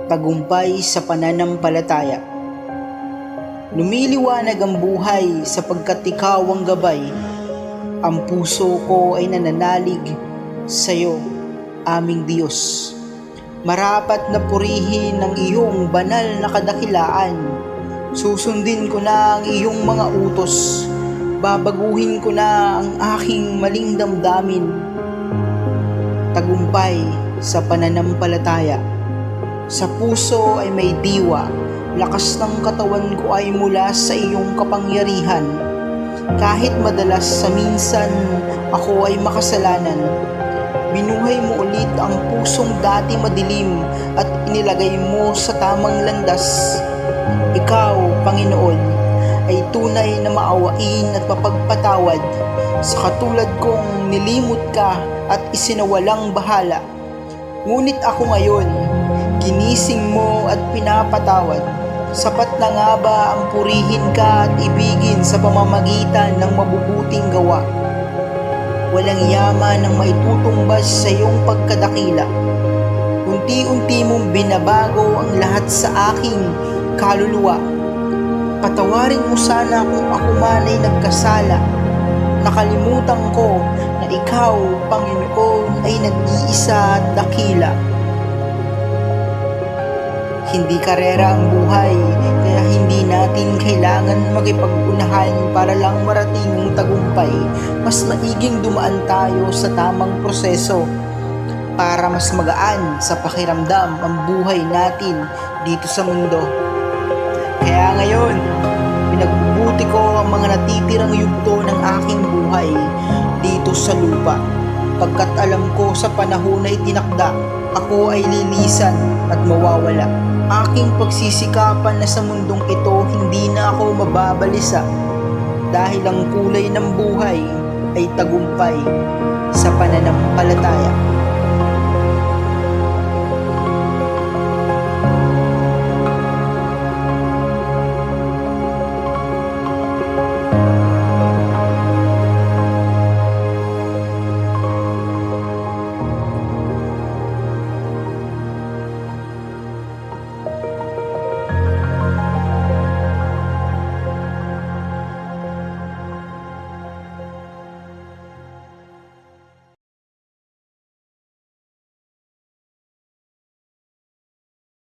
Tagumpay sa pananampalataya. Lumiliwanag ang buhay sapagkat ikaw ang gabay. Ang puso ko ay nananalig sa iyo, aming Diyos. Marapat na purihin ang iyong banal na kadakilaan. Susundin ko na ang iyong mga utos. Babaguhin ko na ang aking maling damdamin. Tagumpay sa pananampalataya. Sa puso ay may diwa, lakas ng katawan ko ay mula sa iyong kapangyarihan. Kahit madalas sa minsan ako ay makasalanan, binuhay mo ulit ang pusong dati madilim at inilagay mo sa tamang landas. Ikaw, Panginoon, ay tunay na maawain at mapagpatawad. Sa katulad kong nilimot ka at isinawalang bahala. Ngunit ako ngayon, ginising mo at pinapatawad. Sapat na nga ba ang purihin ka at ibigin sa pamamagitan ng mabubuting gawa? Walang yaman ang maitutumbas sa iyong pagkadakila. Unti-unti mong binabago ang lahat sa aking kaluluwa. Patawarin mo sana kung ako man ay nagkasala. Nakalimutan ko na ikaw, Panginoon, ay nag-iisa at dakila. Hindi karera ang buhay, kaya hindi natin kailangan makipag-unahan para lang marating ang tagumpay. Mas maiging dumaan tayo sa tamang proseso para mas magaan sa pakiramdam ang buhay natin dito sa mundo. Kaya ngayon, pinagbubuti ko ang mga natitirang yugto ng aking buhay dito sa lupa. Pagkat alam ko sa panahon na itinakda, ako ay lilisan at mawawala. Aking pagsisikapan na sa mundong ito hindi na ako mababalisa dahil ang kulay ng buhay ay tagumpay sa pananampalataya.